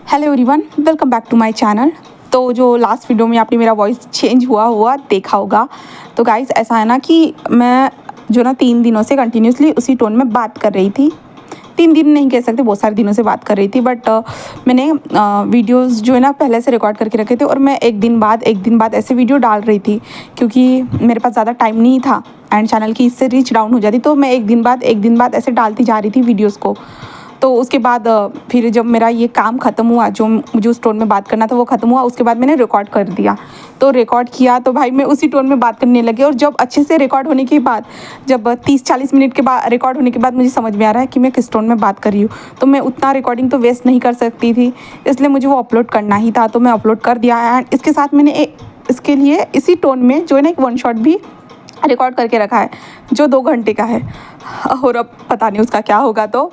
Hello everyone, welcome back to my channel. तो जो last video में आपने मेरा वॉइस चेंज हुआ देखा होगा। तो गाइस ऐसा है ना कि मैं जो ना 3 दिनों से कंटिन्यूसली उसी टोन में बात कर रही थी। 3 दिन नहीं कह सकते, बहुत सारे दिनों से बात कर रही थी। बट मैंने वीडियोस जो है ना पहले से रिकॉर्ड करके रखे थे और मैं एक दिन बाद ऐसे वीडियो डाल रही थी, क्योंकि मेरे पास ज़्यादा टाइम नहीं था एंड चैनल की इससे रीच डाउन हो जाती। तो मैं एक दिन बाद ऐसे डालती जा रही थी वीडियोज़ को। तो उसके बाद फिर जब मेरा ये काम ख़त्म हुआ, जो मुझे उस टोन में बात करना था वो ख़त्म हुआ, उसके बाद मैंने रिकॉर्ड कर दिया। तो रिकॉर्ड किया तो भाई मैं उसी टोन में बात करने लगी। और जब अच्छे से रिकॉर्ड होने के बाद, जब 30-40 मिनट के बाद रिकॉर्ड होने के बाद मुझे समझ में आ रहा है कि मैं किस टोन में बात कर रही हूँ। तो मैं उतना रिकॉर्डिंग तो वेस्ट नहीं कर सकती थी, इसलिए मुझे वो अपलोड करना ही था। तो मैं अपलोड कर दिया। एंड इसके साथ मैंने इसके लिए इसी टोन में जो है ना एक वन शॉट भी रिकॉर्ड करके रखा है, जो 2 घंटे का है। और अब पता नहीं उसका क्या होगा। तो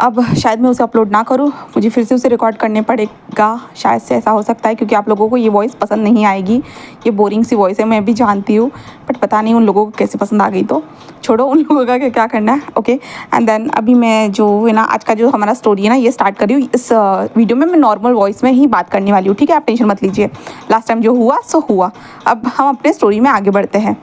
अब शायद मैं उसे अपलोड ना करूँ, मुझे फिर से उसे रिकॉर्ड करने पड़ेगा। शायद से ऐसा हो सकता है, क्योंकि आप लोगों को ये वॉइस पसंद नहीं आएगी। ये बोरिंग सी वॉइस है, मैं भी जानती हूँ, बट पता नहीं उन लोगों को कैसे पसंद आ गई। तो छोड़ो, उन लोगों का क्या करना है। ओके, एंड देन अभी मैं जो है ना आज का जो हमारा स्टोरी है ना ये स्टार्ट कर रही हूँ। इस वीडियो में मैं नॉर्मल वॉइस में ही बात करने वाली हूँ, ठीक है? आप टेंशन मत लीजिए। लास्ट टाइम जो हुआ सो हुआ। अब हम अपने स्टोरी में आगे बढ़ते हैं।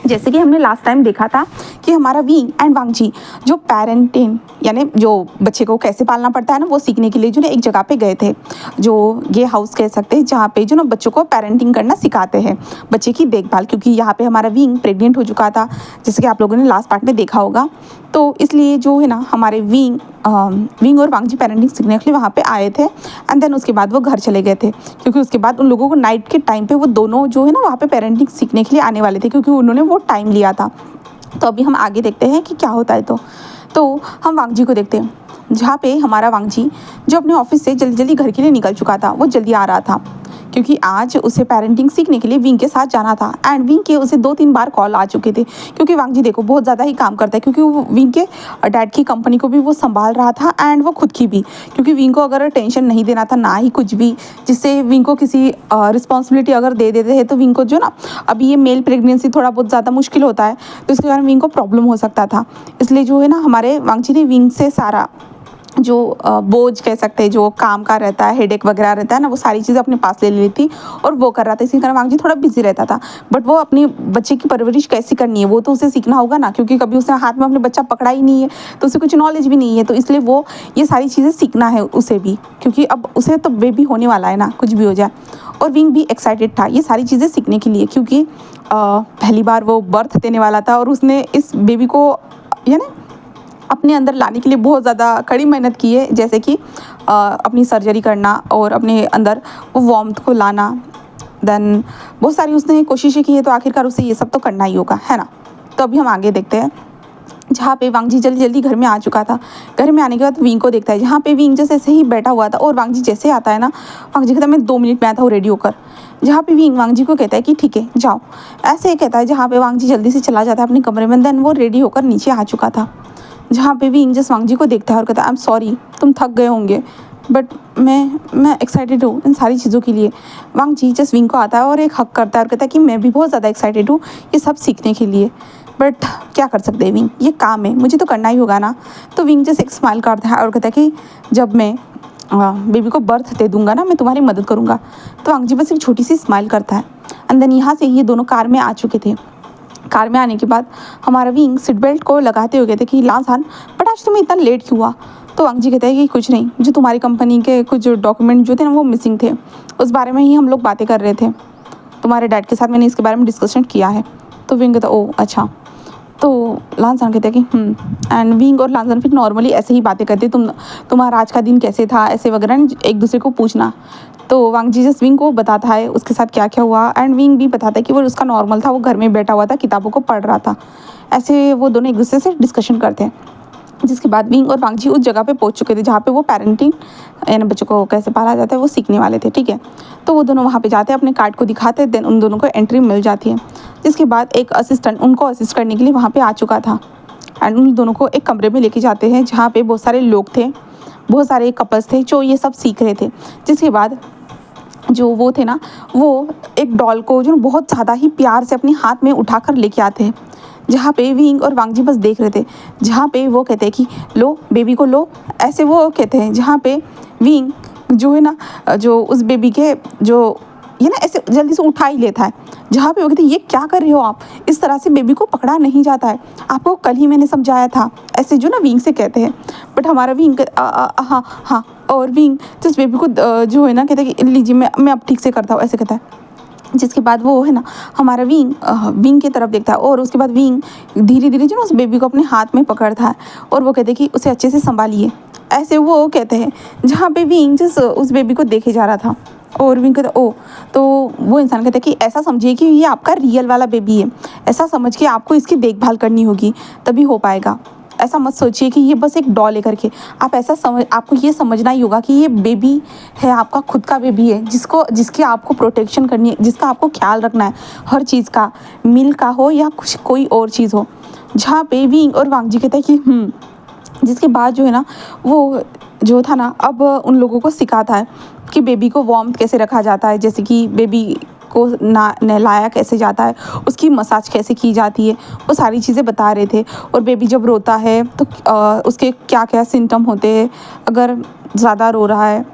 जैसे कि हमने लास्ट टाइम देखा था कि हमारा विंग एंड वांगजी जो पेरेंटिंग यानी जो बच्चे को कैसे पालना पड़ता है ना वो सीखने के लिए जो ना एक जगह पे गए थे, जो ये हाउस कह सकते हैं, जहाँ पे जो ना बच्चों को पेरेंटिंग करना सिखाते हैं, बच्चे की देखभाल। क्योंकि यहाँ पे हमारा विंग प्रेग्नेंट हो चुका था, जैसे कि आप लोगों ने लास्ट पार्ट में देखा होगा। तो इसलिए जो है ना हमारे विंग और वांगजी पेरेंटिंग सीखने के लिए वहाँ पे आए थे। एंड देन उसके बाद वो घर चले गए थे, क्योंकि उसके बाद उन लोगों को नाइट के टाइम पे वो दोनों जो है ना वहाँ पे पेरेंटिंग सीखने के लिए आने वाले थे, क्योंकि उन्होंने वो टाइम लिया था। तो अभी हम आगे देखते हैं कि क्या होता है। तो हम वांगजी को देखते हैं, जहाँ पे हमारा वांगजी जो अपने ऑफिस से जल्दी जल्दी घर के लिए निकल चुका था, वो जल्दी आ रहा था, क्योंकि आज उसे पेरेंटिंग सीखने के लिए विंग के साथ जाना था। एंड विंग के उसे 2-3 बार कॉल आ चुके थे, क्योंकि वांगजी देखो बहुत ज़्यादा ही काम करता है, क्योंकि वो विंग के डैड की कंपनी को भी वो संभाल रहा था एंड वो खुद की भी, क्योंकि विंग को अगर टेंशन नहीं देना था ना ही कुछ भी, जिससे विंग को किसी रिस्पॉन्सिबिलिटी अगर दे देते हैं तो विंग को जो ना अभी ये मेल प्रेगनेंसी थोड़ा बहुत ज़्यादा मुश्किल होता है, तो इसके कारण विंग को प्रॉब्लम हो सकता था। इसलिए जो है ना हमारे वांगजी ने विंग से सारा जो बोझ कह सकते हैं, जो काम का रहता है, हेडेक वगैरह रहता है ना, वो सारी चीज़ें अपने पास ले ली थी और वो कर रहा था। इसी कारण वांगजी थोड़ा बिजी रहता था। बट वो अपनी बच्चे की परवरिश कैसे करनी है वो तो उसे सीखना होगा ना, क्योंकि कभी उसने हाथ में अपने बच्चा पकड़ा ही नहीं है, तो उसे कुछ नॉलेज भी नहीं है। तो इसलिए वो ये सारी चीज़ें सीखना है उसे भी, क्योंकि अब उसे तो बेबी होने वाला है ना, कुछ भी हो जाए। और विंग भी एक्साइटेड था ये सारी चीज़ें सीखने के लिए, क्योंकि पहली बार वो बर्थ देने वाला था और उसने इस बेबी को यानी अपने अंदर लाने के लिए बहुत ज़्यादा कड़ी मेहनत की है, जैसे कि अपनी सर्जरी करना और अपने अंदर वो वार्मथ को लाना। देन बहुत सारी उसने कोशिशें की है, तो आखिरकार उसे ये सब तो करना ही होगा, है ना? तो अभी हम आगे देखते हैं, जहाँ पे वांगजी जल्दी जल्दी घर में आ चुका था। घर में आने के बाद विंग को देखता है, जहाँ पे विंग जैसे ऐसे ही बैठा हुआ था और वांगजी जैसे आता है ना, वांगजी कहता है मैं 2 मिनट में आता हूँ रेडी होकर। जहाँ पे विंग वांगजी को कहता है कि ठीक है जाओ, ऐसे ही कहता है। जहाँ पे वांगजी जल्दी से चला जाता है अपने कमरे में। देन वो रेडी होकर नीचे आ चुका था, जहाँ पे विंग जस्ट वांगजी को देखता है और कहता है आई एम सॉरी, तुम थक गए होंगे, बट मैं एक्साइटेड हूँ इन सारी चीज़ों के लिए। वांगजी जस्ट विंग को आता है और एक हक करता है और कहता है कि मैं भी बहुत ज़्यादा एक्साइटेड हूँ ये सब सीखने के लिए, बट क्या कर सकते हैं विंग, ये काम है, मुझे तो करना ही होगा ना। तो विंग जस्ट एक स्माइल करता है और कहता है कि जब मैं बेबी को बर्थ दे दूंगा ना मैं तुम्हारी मदद करूँगा। तो वांगजी बस एक छोटी सी स्माइल करता है। एंड देन यहाँ से ये दोनों कार में आ चुके थे। कार में आने के बाद हमारा विंग सीट बेल्ट को लगाते हुए कहते कि लांसान, बट आज तुम्हें इतना लेट क्यों हुआ? तो वांगजी कहता है कि कुछ नहीं, जो तुम्हारी कंपनी के कुछ डॉक्यूमेंट जो थे ना वो मिसिंग थे, उस बारे में ही हम लोग बातें कर रहे थे, तुम्हारे डैड के साथ मैंने इसके बारे में डिस्कशन किया है। तो विंग कहता ओ अच्छा। तो लांसान कहते हैं कि एंड विंग और लांसान फिर नॉर्मली ऐसे ही बातें करते, तुम्हारा आज का दिन कैसे था ऐसे वगैरह एक दूसरे को पूछना। तो वांगजी जस्ट विंग को बताता है उसके साथ क्या क्या हुआ। एंड विंग भी बताता है कि वो उसका नॉर्मल था, वो घर में बैठा हुआ था, किताबों को पढ़ रहा था। ऐसे वो दोनों एक दूसरे से डिस्कशन करते हैं। जिसके बाद विंग और वांगजी उस जगह पे पहुंच चुके थे, जहाँ पे वो पेरेंटिंग यानी बच्चों को कैसे पाला जाता है वो सीखने वाले थे, ठीक है? तो वो दोनों वहाँ पे जाते हैं, अपने कार्ड को दिखाते हैं। देन उन दोनों को एंट्री मिल जाती है। जिसके बाद एक असिस्टेंट उनको असिस्ट करने के लिए वहाँ पे आ चुका था। एंड उन दोनों को एक कमरे में लेके जाते हैं, जहाँ पे बहुत सारे लोग थे, बहुत सारे कपल्स थे जो ये सब सीख रहे थे। जिसके बाद जो वो थे ना, वो एक डॉल को जो बहुत ज़्यादा ही प्यार से अपने हाथ में उठाकर लेके आते हैं, जहाँ पे विंग और वांगजी बस देख रहे थे। जहाँ पे वो कहते हैं कि लो बेबी को लो, ऐसे वो कहते हैं। जहाँ पे विंग जो है ना जो उस बेबी के जो ये ना ऐसे जल्दी से उठा ही लेता है, जहाँ पे वो कहते ये क्या कर रहे हो आप, इस तरह से बेबी को पकड़ा नहीं जाता है, आपको कल ही मैंने समझाया था, ऐसे जो ना विंग से कहते हैं। बट हमारा विंग हाँ हाँ, और विंग जिस बेबी को जो है ना कहते हैं कि लीजिए मैं अब ठीक से करता हूँ, ऐसे कहता है। जिसके बाद वो है ना हमारा विंग की तरफ देखता है, और उसके बाद विंग धीरे धीरे जो ना उस बेबी को अपने हाथ में पकड़ता है, और वो कहते हैं कि उसे अच्छे से संभालिए, ऐसे वो कहते हैं। जहाँ पे विंग जिस उस बेबी को देखे जा रहा था, और विंग कहता ओ, तो वो इंसान कहता है कि ऐसा समझिए कि ये आपका रियल वाला बेबी है, ऐसा समझ के आपको इसकी देखभाल करनी होगी तभी हो पाएगा। ऐसा मत सोचिए कि ये बस एक डॉल लेकर के, आप ऐसा समझ, आपको ये समझना ही होगा कि ये बेबी है, आपका खुद का बेबी है, जिसकी आपको प्रोटेक्शन करनी है, जिसका आपको ख्याल रखना है हर चीज़ का, मिल्क का हो या कुछ कोई और चीज़ हो। जहाँ पे विंग और वांग जी कहते हैं कि जिसके बाद जो है ना वो जो था ना अब उन लोगों को सिखाता है कि बेबी को वार्म कैसे रखा जाता है, जैसे कि बेबी को नहलाया कैसे जाता है, उसकी मसाज कैसे की जाती है, वो सारी चीज़ें बता रहे थे। और बेबी जब रोता है तो उसके क्या क्या सिम्टम होते हैं, अगर ज़्यादा रो रहा है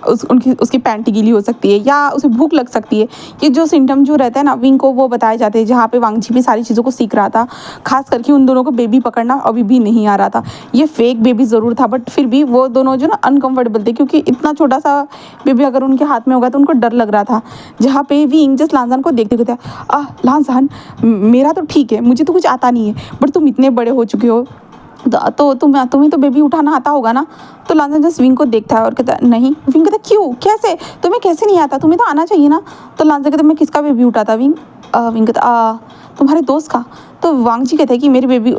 उसकी पैंटी गीली हो सकती है या उसे भूख लग सकती है, ये जो सिम्टम जो रहता है ना विंग को वो बताए जाते हैं। जहाँ पे वांगजी भी सारी चीज़ों को सीख रहा था, खास करके उन दोनों को बेबी पकड़ना अभी भी नहीं आ रहा था। ये फेक बेबी ज़रूर था, बट फिर भी वो दोनों जो ना अनकम्फर्टेबल थे, क्योंकि इतना छोटा सा बेबी अगर उनके हाथ में होगा तो उनको डर लग रहा था। जहाँ पे विंग जस्ट लांजान को देखते कहते लांजान मेरा तो ठीक है, मुझे तो कुछ आता नहीं है, बट तुम इतने बड़े हो चुके हो तो तुम्हें तो बेबी उठाना आता होगा ना। तो लांजा जस्ट विंग को देखता है और कहता है नहीं। विंग कहता है क्यों, कैसे, तुम्हें कैसे नहीं आता, तुम्हें तो आना चाहिए ना। तो लांजा कहता है मैं किसका बेबी उठाता। विंग कहता तुम्हारे दोस्त का। तो वांग जी कहते हैं कि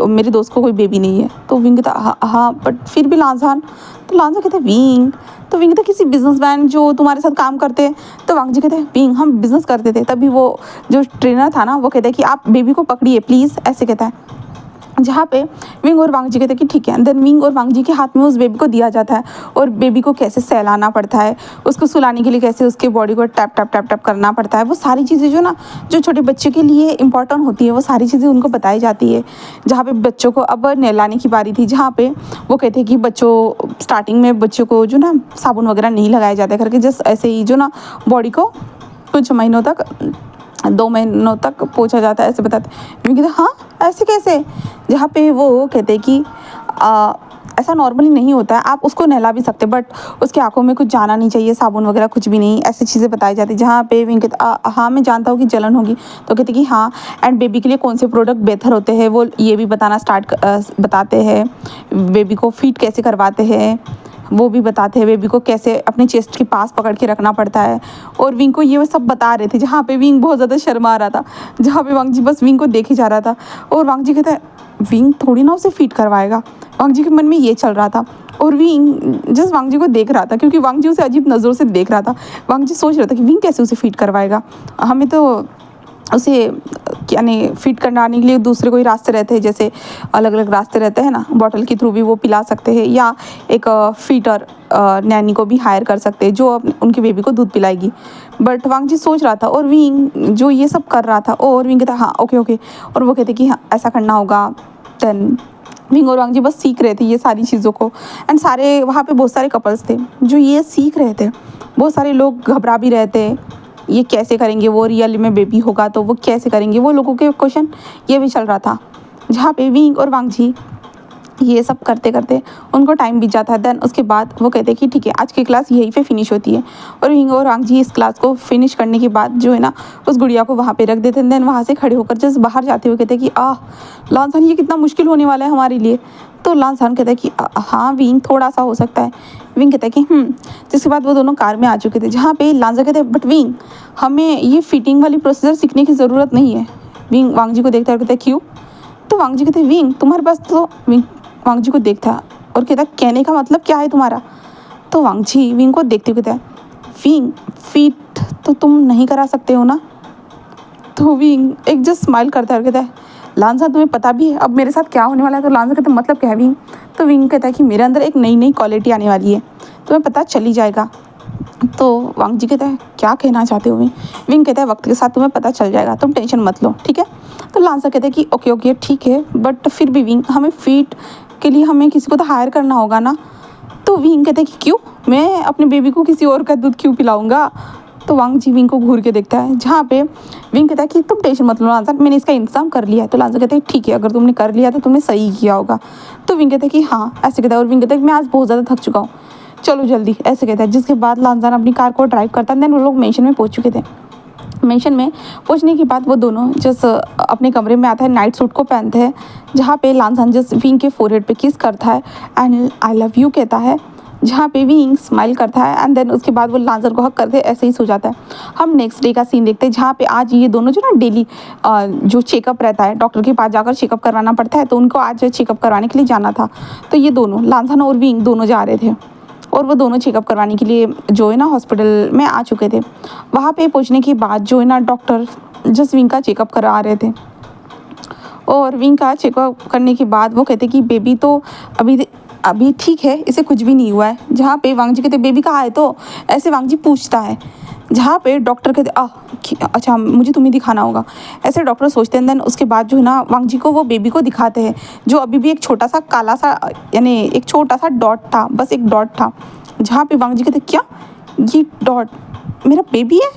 मेरे दोस्त को कोई बेबी नहीं है। तो विंग कहता हाँ बट फिर भी लांजान। तो लांजा कहते हैं विंग, तो विंग कहता किसी बिजनेसमैन जो तुम्हारे साथ काम करते हैं। तो वांग जी कहते हैं विंग हम बिजनेस करते थे। तभी वो जो ट्रेनर था ना वो कहता है कि आप बेबी को पकड़िए प्लीज़, ऐसे कहता है। जहाँ पे विंग और वांग जी कहते हैं कि ठीक है। देन विंग और वांग जी के हाथ में उस बेबी को दिया जाता है, और बेबी को कैसे सहलाना पड़ता है, उसको सुलाने के लिए कैसे उसके बॉडी को टैप टैप टैप टैप करना पड़ता है, वो सारी चीज़ें जो ना जो छोटे बच्चे के लिए इंपॉर्टेंट होती है वो सारी चीज़ें उनको बताई जाती है। जहाँ पे बच्चों को अब नहलाने की बारी थी, जहाँ पे वो कहते हैं कि बच्चों स्टार्टिंग में बच्चों को जो ना साबुन वगैरह नहीं लगाया जाता करके, जस्ट ऐसे ही जो ना बॉडी को कुछ महीनों तक 2 महीनों तक पोंछा जाता है, ऐसे बताते हैं। मैं कहते हाँ ऐसे कैसे। जहाँ पे वो कहते हैं कि ऐसा नॉर्मली नहीं होता है, आप उसको नहला भी सकते, बट उसके आंखों में कुछ जाना नहीं चाहिए, साबुन वगैरह कुछ भी नहीं, ऐसी चीज़ें बताई जाती है। जहाँ पे विंग कहते हाँ मैं जानता हूँ कि जलन होगी। तो कहते कि हाँ, एंड बेबी के लिए कौन से प्रोडक्ट बेहतर होते हैं वो ये भी बताते हैं। बेबी को फीड कैसे करवाते हैं वो भी बताते हैं, बेबी को कैसे अपने चेस्ट के पास पकड़ के रखना पड़ता है। और विंग को ये सब बता रहे थे, जहाँ पे विंग बहुत ज़्यादा शर्मा रहा था, जहाँ पे वांग जी बस विंग को देखे जा रहा था। और वांग जी कहता है विंग थोड़ी ना उसे फीड करवाएगा। वांग जी के मन में ये चल रहा था, और विंग जस्ट वांग जी को देख रहा था, क्योंकि वांग जी उसे अजीब नज़रों से देख रहा था। वांग जी सोच रहा था कि विंग कैसे उसे फीड करवाएगा, हमें तो उसे यानी फीड कराने के लिए दूसरे कोई रास्ते रहते हैं, जैसे अलग अलग रास्ते रहते हैं ना, बॉटल के थ्रू भी वो पिला सकते हैं, या एक फीडर नैनी को भी हायर कर सकते हैं जो उनके बेबी को दूध पिलाएगी। बट वांग जी सोच रहा था, और विंग जो ये सब कर रहा था, और विंग कहता हाँ ओके ओके, और वो कहते कि हाँ ऐसा करना होगा। देन विंग और वांग जी बस सीख रहे थे ये सारी चीज़ों को, एंड सारे वहाँ पे बहुत सारे कपल्स थे जो ये सीख रहे थे। बहुत सारे लोग घबरा भी रहे थे, ये कैसे करेंगे, वो रियल में बेबी होगा तो वो कैसे करेंगे, वो लोगों के क्वेश्चन ये भी चल रहा था। जहाँ पे विंग और वांग जी ये सब करते करते उनको टाइम बीत जाता है। देन उसके बाद वो कहते हैं कि ठीक है आज की क्लास यहीं पे फिनिश होती है, और विंग और वांग जी इस क्लास को फिनिश करने के बाद जो है ना उस गुड़िया को वहाँ पे रख देते हैं। देन वहाँ से खड़े होकर जस्ट बाहर जाते हुए कहते हैं कि लांसान ये कितना मुश्किल होने वाला है हमारे लिए। तो लांसान कहता है कि हाँ विंग थोड़ा सा हो सकता है। विंग कहता है कि जिसके बाद वो दोनों कार में आ चुके थे, जहाँ पे लांजा कहते हैं बट विंग हमें ये फिटिंग वाली प्रोसीजर सीखने की ज़रूरत नहीं है। विंग वांग जी को देखता है और कहता है क्यों। तो वांग जी कहते हैं विंग तुम्हारे पास तो विंग वांग जी को देखता और कहता कहने का मतलब क्या है तुम्हारा। तो वांग जी विंग को देखते हुए कहता है विंग फीट तो तुम नहीं करा सकते हो ना। तो विंग एक जस्ट स्माइल करता है और कहता है लांजा तुम्हें पता भी है अब मेरे साथ क्या होने वाला है। तो लांजा कहता है मतलब क्या है विंग। तो विंग कहता है कि मेरे अंदर एक नई नई क्वालिटी आने वाली है, तुम्हें पता चल ही जाएगा। तो वांग जी कहता है क्या कहना चाहते हो विंग। विंग कहता है वक्त के साथ तुम्हें पता चल जाएगा, तुम टेंशन मत लो ठीक है। तो लांजा कहता है कि ओके ओके ठीक है, बट फिर भी विंग हमें फीट के लिए हमें किसी को तो हायर करना होगा ना। तो विंग कहता है कि क्यों, मैं अपने बेबी को किसी और का दूध क्यों पिलाऊंगा। तो वांग जी विंग को घूर के देखता है, जहाँ पे विंग कहता है कि तुम टेंशन मत लो लांसर, मैंने इसका इंतजाम कर लिया है। तो लांसर कहता है ठीक है, अगर तुमने कर लिया तो तुमने सही किया होगा। तो विंग कहता है कि हाँ, ऐसे कहता है। और विंग कहता है कि मैं आज बहुत ज़्यादा थक चुका हूँ, चलो जल्दी, ऐसे कहता है। जिसके बाद लांसर अपनी कार को ड्राइव करता है। देन वो लोग मेंशन में पहुँच चुके थे। मेंशन में पहुंचने के बाद वो दोनों जस्ट अपने कमरे में आता है, नाइट सूट को पहनते हैं, जहाँ पे लांसन जस्ट विंग के फोरहेड पे किस करता है एंड आई लव यू कहता है, जहाँ पे विंग स्माइल करता है एंड देन उसके बाद वो लांसर को हक करके ऐसे ही सो जाता है। हम नेक्स्ट डे का सीन देखते हैं, जहाँ पे आज ये दोनों जो ना डेली जो चेकअप रहता है, डॉक्टर के पास जाकर चेकअप करवाना पड़ता है, तो उनको आज चेकअप करवाने के लिए जाना था। तो ये दोनों लांसन और विंग दोनों जा रहे थे और वो दोनों चेकअप करवाने के लिए जो है ना हॉस्पिटल में आ चुके थे। वहाँ पे पहुँचने के बाद जो है ना डॉक्टर जस्ट विंग का चेकअप करा रहे थे। और विंग का चेकअप करने के बाद वो कहते कि बेबी तो अभी अभी ठीक है, इसे कुछ भी नहीं हुआ है। जहाँ पे वांग जी कहते बेबी कहाँ है, तो ऐसे वांग जी पूछता है। जहाँ पे डॉक्टर कहते अच्छा मुझे तुम्हें दिखाना होगा, ऐसे डॉक्टर सोचते हैं। देन उसके बाद जो है ना वांग जी को वो बेबी को दिखाते हैं, जो अभी भी एक छोटा सा काला सा यानी एक छोटा सा डॉट था, बस एक डॉट था। जहाँ पे वांग जी कहते क्या ये डॉट मेरा बेबी है,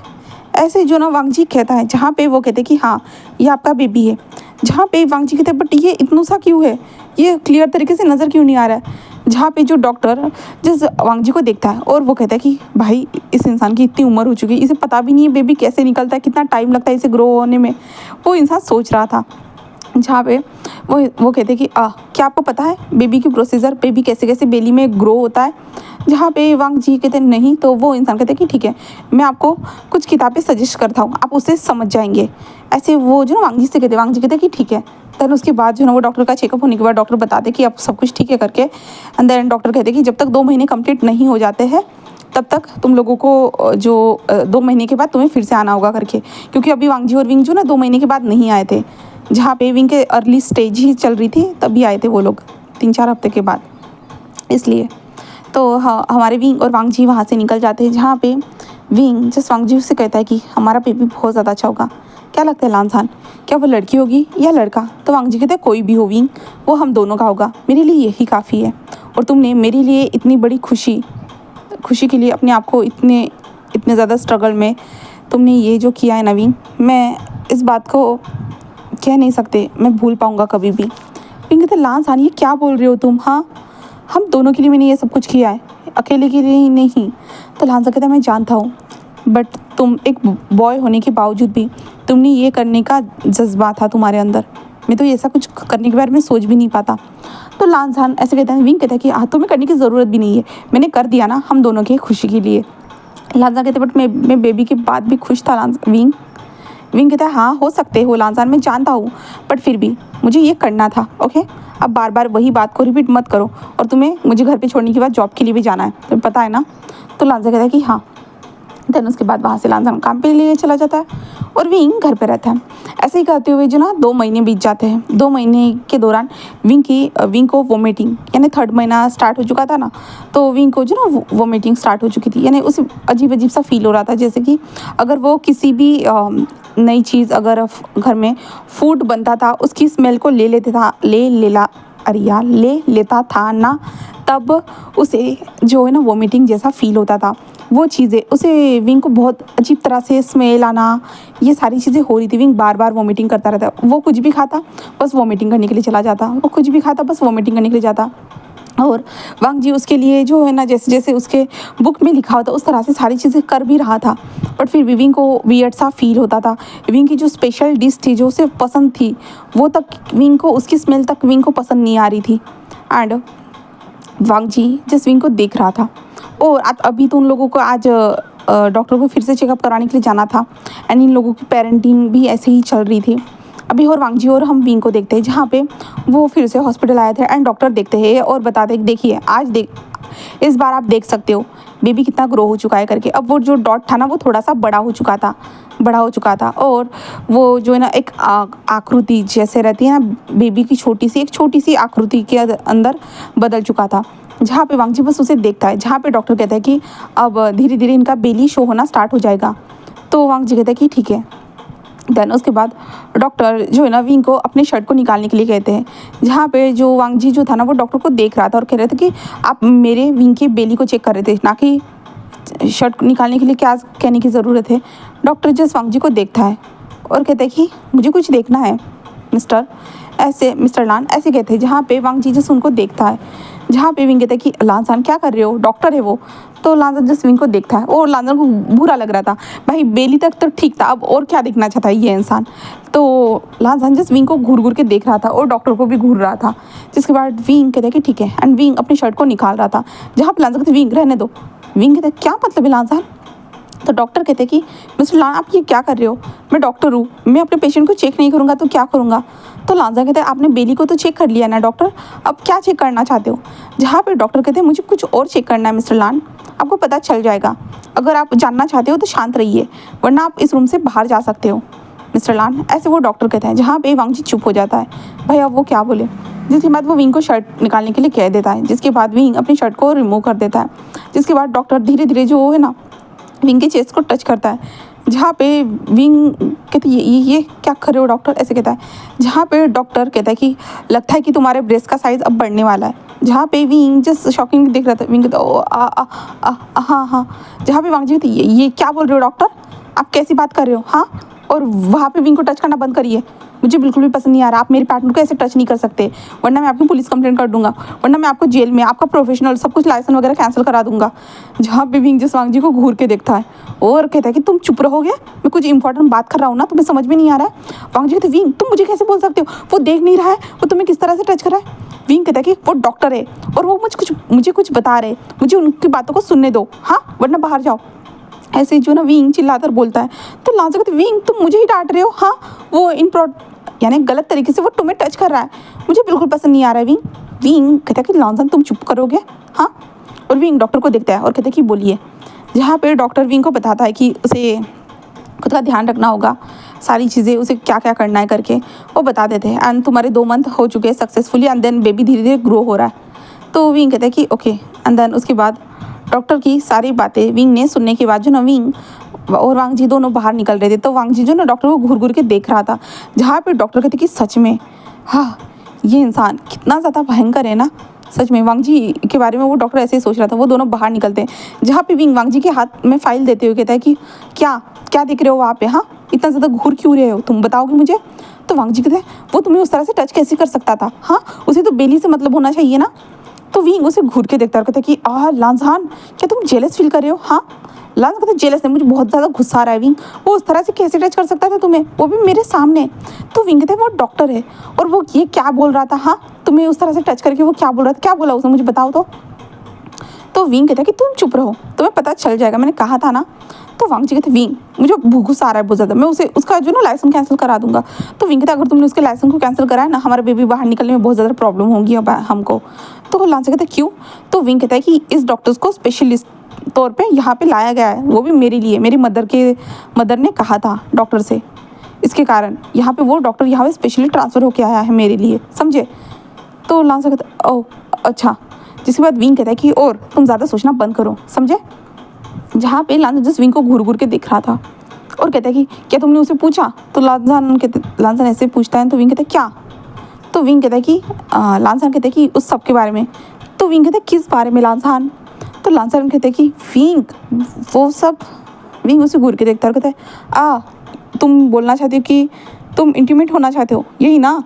ऐसे जो ना वांग जी कहता है। जहाँ पे वो कहते कि हाँ ये आपका बेबी है। जहाँ पे वांग जी कहते बट ये इतना सा क्यों है, ये क्लियर तरीके से नज़र क्यों नहीं आ रहा है। जहाँ पे जो डॉक्टर जिस वांग जी को देखता है और वो कहता है कि भाई इस इंसान की इतनी उम्र हो चुकी है, इसे पता भी नहीं है बेबी कैसे निकलता है, कितना टाइम लगता है इसे ग्रो होने में, वो इंसान सोच रहा था। जहाँ पे वो कहते हैं कि क्या आपको पता है बेबी की प्रोसीजर, बेबी कैसे कैसे बेली में ग्रो होता है। जहाँ पे वांग जी कहते हैं नहीं, तो वो इंसान कहते हैं कि ठीक है मैं आपको कुछ किताबें सजेस्ट करता हूँ, आप उससे समझ जाएंगे। ऐसे वो जो ना वांग जी से कहते हैं, वांग जी कहते हैं कि ठीक है। देन उसके बाद जो है ना वो डॉक्टर का चेकअप होने के बाद डॉक्टर बताते कि आप सब कुछ ठीक है करके। एंड देन डॉक्टर कहते कि जब तक 2 महीने कंप्लीट नहीं हो जाते हैं तब तक तुम लोगों को जो 2 महीने के बाद तुम्हें फिर से आना होगा करके, क्योंकि अभी वांग जी और विंग जो ना 2 महीने के बाद नहीं आए थे। जहाँ पे विंग के अर्ली स्टेज ही चल रही थी तभी आए थे वो लोग 3-4 हफ्ते के बाद, इसलिए। तो हाँ हमारे विंग और वांग जी वहाँ से निकल जाते हैं। जहाँ पे विंग जस्ट वांग जी से कहता है कि हमारा बेबी बहुत ज़्यादा अच्छा होगा, क्या लगता है लांसान, क्या वो लड़की होगी या लड़का। तो वांग जी कहते हैं कोई भी हो विंग, वो हम दोनों का होगा, मेरे लिए यही काफ़ी है। और तुमने मेरे लिए इतनी बड़ी खुशी के लिए अपने आप को इतने ज़्यादा स्ट्रगल में तुमने ये जो किया है ना विंग, मैं इस बात को कह नहीं सकते मैं भूल पाऊँगा कभी भी। विंग कहते लांसान ये क्या बोल रहे हो तुम, हाँ हम दोनों के लिए मैंने ये सब कुछ किया है, अकेले के लिए ही नहीं। तो लांसान कहता है मैं जानता हूँ, बट तुम एक बॉय होने के बावजूद भी तुमने ये करने का जज्बा था तुम्हारे अंदर, मैं तो ऐसा कुछ करने के बारे में सोच भी नहीं पाता। तो लांसान ऐसे कहता है, विंग कहता है कि हाँ तुम्हें करने की ज़रूरत भी नहीं है, मैंने कर दिया ना हम दोनों की खुशी के लिए। लांसान कहते बट मैं बेबी के बाद भी खुश था विंग कहता है हाँ हो सकते हो लांसान, मैं जानता हूँ, बट फिर भी मुझे ये करना था। ओके अब बार बार वही बात को रिपीट मत करो, और तुम्हें मुझे घर पे छोड़ने के बाद जॉब के लिए भी जाना है, तुम्हें पता है ना। तो लांसान कहता है कि हाँ। देन उसके बाद वहाँ से लांसान काम पे लिए चला जाता है और विंग घर पे रहता है। ऐसे ही करते हुए जो ना 2 महीने बीत जाते हैं। 2 महीने के दौरान विंग को वोमिटिंग यानी 3rd महीना स्टार्ट हो चुका था ना, तो विंग को जो ना वोमिटिंग स्टार्ट हो चुकी थी, यानी उसे अजीब सा फील हो रहा था, जैसे कि अगर वो किसी भी नई चीज़ अगर घर में फूड बनता था उसकी स्मेल को ले लेता था ना, तब उसे जो है ना वोमिटिंग जैसा फील होता था। वो चीज़ें उसे विंग को बहुत अजीब तरह से स्मेल आना, ये सारी चीज़ें हो रही थी। विंग बार बार वोमिटिंग करता रहता, वो कुछ भी खाता बस वोमिटिंग करने के लिए चला जाता, वो कुछ भी खाता बस वोमिटिंग करने के लिए जाता। और वांग जी उसके लिए जो है ना जैसे जैसे उसके बुक में लिखा होता उस तरह से सारी चीज़ें कर भी रहा था, बट फिर भी विंग को वियर्ड सा फील होता था। विंग की जो स्पेशल डिश थी जो उसे पसंद थी वो तक विंग को, उसकी स्मेल तक विंग को पसंद नहीं आ रही थी। एंड वांग जी जिस विंग को देख रहा था, और अभी तो उन लोगों को आज डॉक्टर को फिर से चेकअप कराने के लिए जाना था, एंड इन लोगों की पेरेंटिंग भी ऐसे ही चल रही थी। अभी और वांग जी और हम विंग को देखते हैं, जहाँ पे वो फिर से हॉस्पिटल आए थे एंड डॉक्टर देखते हैं और बताते हैं देखिए आज इस बार आप देख सकते हो बेबी कितना ग्रो हो चुका है करके। अब वो जो डॉट था ना वो थोड़ा सा बड़ा हो चुका था और वो जो है ना एक आकृति जैसे रहती है ना बेबी की छोटी सी आकृति के अंदर बदल चुका था। जहाँ पे वांग जी बस उसे देखता है, जहाँ पे डॉक्टर कहता है कि अब धीरे धीरे इनका बेली शो होना स्टार्ट हो जाएगा। तो वांग जी कहता है कि ठीक है देन उसके बाद डॉक्टर जो है ना विंग को अपने शर्ट को निकालने के लिए कहते हैं, जहाँ पे जो वांग जी जो था ना वो डॉक्टर को देख रहा था और कह रहे थे कि आप मेरे विंग की बेली को चेक कर रहे थे, ना कि शर्ट निकालने के लिए क्या कहने की ज़रूरत है। डॉक्टर जस्ट वांग जी को देखता है और कहता है कि मुझे कुछ देखना है मिस्टर लान ऐसे कहते हैं, जहाँ पे वांग जी जस्ट उनको देखता है, जहाँ पे विंग कहता है कि लानसान क्या कर रहे हो, डॉक्टर है वो। तो लानसान जस्ट विंग को देखता है और लानसान को बुरा लग रहा था, भाई बेली तक तो ठीक था, अब और क्या देखना चाहता है ये इंसान। तो लानसान जस्ट विंग को घूर घूर के देख रहा था और डॉक्टर को भी घूर रहा था। जिसके बाद विंग कहता है कि ठीक है, एंड विंग अपनी शर्ट को निकाल रहा था, जहाँ पे लानसान कहते विंग रहने दो। विंग कहता है क्या मतलब है लानसान। तो डॉक्टर कहते हैं कि मिस्टर लान आप ये क्या कर रहे हो, मैं डॉक्टर हूँ, मैं अपने पेशेंट को चेक नहीं करूँगा तो क्या करूँगा। तो लानसान कहते हैं आपने बेली को तो चेक कर लिया ना डॉक्टर, अब क्या चेक करना चाहते हो। जहाँ पे डॉक्टर कहते हैं मुझे कुछ और चेक करना है मिस्टर लान, आपको पता चल जाएगा, अगर आप जानना चाहते हो तो शांत रहिए वरना आप इस रूम से बाहर जा सकते हो मिस्टर लान, ऐसे वो डॉक्टर कहते हैं। जहाँ पे वांग जी चुप हो जाता है, भाई अब वो क्या बोले। जिसके बाद वो विंग को शर्ट निकालने के लिए कह देता है, जिसके बाद विंग अपनी शर्ट को रिमूव कर देता है। जिसके बाद डॉक्टर धीरे धीरे जो है ना विंग के चेस्ट को टच करता है, जहाँ पे विंग कहते ये क्या कर रहे हो डॉक्टर, ऐसे कहता है। जहाँ पे डॉक्टर कहता है कि लगता है कि तुम्हारे ब्रेस्ट का साइज़ अब बढ़ने वाला है। जहाँ पे विंग जस्ट शॉकिंग देख रहा था, विंग कहता ओ हाँ। जहाँ पे वांग जी कहती ये क्या बोल रहे हो डॉक्टर, आप कैसी बात कर रहे हो, हाँ। और वहाँ पे विंग को टच करना बंद करिए, मुझे बिल्कुल भी पसंद नहीं आ रहा, आप मेरे पार्टनर को ऐसे टच नहीं कर सकते वरना मैं आपकी पुलिस कंप्लेंट कर दूंगा, वरना मैं आपको जेल में आपका प्रोफेशनल सब कुछ लाइसेंस वगैरह कैंसिल करा दूंगा। जहाँ पे विंग जस्ट वांग जी को घूर के देखता है और कहता है कि तुम चुप रहोगे, मैं कुछ इंपॉर्टेंट बात कर रहा हूँ ना, तुम्हें समझ में नहीं आ रहा है। वांग जी कहते विंग तुम मुझे कैसे बोल सकते हो, वो देख नहीं रहा है, वो तुम्हें किस तरह से टच कर रहा है। विंग कहता है कि वो डॉक्टर है और वो मुझे कुछ बता रहे, मुझे उनकी बातों को सुनने दो, हाँ, वरना बाहर जाओ। ऐसे जो ना विंग चिल्लाकर बोलता है। तो लानसान कहते विंग तुम मुझे ही डांट रहे हो, हाँ, वो यानी गलत तरीके से वो तुम्हें टच कर रहा है, मुझे बिल्कुल पसंद नहीं आ रहा है विंग। विंग कहता है कि लानसान तुम चुप करोगे, हाँ। और विंग डॉक्टर को देखता है और कहता है कि बोलिए। जहाँ पे डॉक्टर विंग को बताता है कि उसे खुद का ध्यान रखना होगा, सारी चीज़ें उसे क्या क्या करना है करके वो बता देते हैं। एंड तुम्हारे 2 मंथ हो चुके हैं सक्सेसफुली, एंड देन बेबी धीरे धीरे ग्रो हो रहा है। तो विंग कहता है कि ओके। एंड देन उसके बाद डॉक्टर की सारी बातें विंग ने सुनने के बाद जो ना विंग और वांग जी दोनों बाहर निकल रहे थे। तो वांग जी जो ना डॉक्टर को घूर घूर के देख रहा था, जहाँ पे डॉक्टर कहते कि सच में हाँ ये इंसान कितना ज़्यादा भयंकर है ना, सच में। वांग जी के बारे में वो डॉक्टर ऐसे ही सोच रहा था। वो दोनों बाहर निकलते हैं, जहाँ पे विंग वांग जी के हाथ में फाइल देते हुए कहता है कि क्या देख रहे हो वहाँ पे, हाँ, इतना ज़्यादा घूर क्यों रहे हो, तुम बताओगे मुझे। तो वांग जी कहते हैं वो तुम्हें उस तरह से टच कैसे कर सकता था, हाँ, उसे तो बेली से मतलब होना चाहिए ना। तो विंग उसे घूर के देखता है और कहता है कि लानसान क्या तुम जेलस फील कर रहे हो, हाँ। लानसान कहता है जेलस नहीं, मुझे बहुत ज़्यादा गुस्सा आ रहा है विंग, वो उस तरह से कैसे टच कर सकता था तुम्हें, वो भी मेरे सामने। तो विंग कहता है वो डॉक्टर है और वो ये क्या बोल रहा था, हाँ, तुम्हें उस तरह से टच करके वो क्या बोल रहा था, क्या बोला उसने मुझे बताओ तो विंग कहता है कि तुम चुप रहो, तुम्हें पता चल जाएगा, मैंने कहा था ना। तो वांग जी कहते विंग मुझे गुस्सा आ रहा है बहुत ज़्यादा, मैं उसका जो ना लाइसेंस कैंसिल करा दूंगा। तो विंग कहता अगर तुमने उसके लाइसेंस को कैंसिल कराया ना, हमारा बेबी बाहर निकलने में बहुत ज़्यादा प्रॉब्लम होगी अब हमको। तो लानसान कहता है क्यों। तो विंग कहता है कि इस डॉक्टर्स को स्पेशलिस्ट तौर पे यहाँ पे लाया गया है, वो भी मेरे लिए, मेरी मदर ने कहा था डॉक्टर से, इसके कारण यहाँ पे वो डॉक्टर यहाँ पे स्पेशली ट्रांसफ़र होकर आया है मेरे लिए, समझे। तो लानसान कहता ओह अच्छा। जिसके बाद विंग कहता है कि और तुम ज़्यादा सोचना बंद करो, समझे। जहाँ पे लानसान जस्ट विंग को घूर घूर के देख रहा था और कहता है कि क्या तुमने उसे पूछा। तो लानसान ऐसे पूछता है। तो विंग कहता है क्या। तो विंग कहता है कि लानसान कहता है कि उस सब के बारे में। तो विंग कहता है किस बारे में लानसान। तो लानसान कहते हैं कि विंग वो सब। विंग उसे घूर के देखता है और कहता है तुम बोलना चाहते हो कि तुम इंटीमेट होना चाहते हो, यही ना।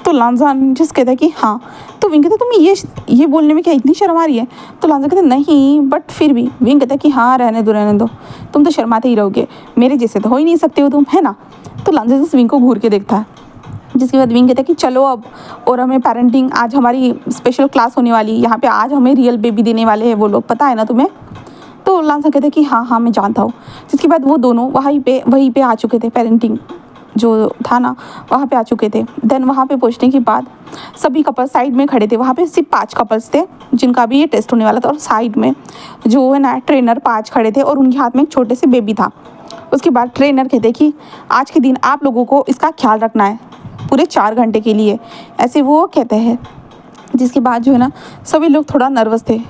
तो लानसान जिस कहता है कि हाँ। तो विंग कहता है तुम्हें ये बोलने में क्या इतनी शर्म आ रही है। तो लानसान कहते नहीं बट फिर भी। विंग कहता है कि हाँ रहने दो, तुम तो शर्माते ही रहोगे, मेरे जैसे तो हो ही नहीं सकते हो तुम, है ना। तो लानसान जिस विंग को घूर के देखता है। जिसके बाद विंग कहता है कि चलो अब, और हमें पेरेंटिंग आज हमारी स्पेशल क्लास होने वाली, यहाँ पे आज हमें रियल बेबी देने वाले हैं वो लोग, पता है ना तुम्हें। तो लानसान कहते हैं कि हाँ मैं जानता हूँ। जिसके बाद वो दोनों वहीं पे आ चुके थे, पेरेंटिंग जो था ना वहाँ पे आ चुके थे। देन वहाँ पे पहुँचने के बाद सभी कपल्स साइड में खड़े थे। वहाँ पे सिर्फ 5 कपल्स थे जिनका भी ये टेस्ट होने वाला था, और साइड में जो है ना ट्रेनर 5 खड़े थे और उनके हाथ में एक छोटे से बेबी था। उसके बाद ट्रेनर कहते कि आज के दिन आप लोगों को इसका ख्याल रखना है पूरे 4 घंटे के लिए, ऐसे वो कहते हैं। जिसके बाद जो है ना सभी लोग थोड़ा नर्वस थे,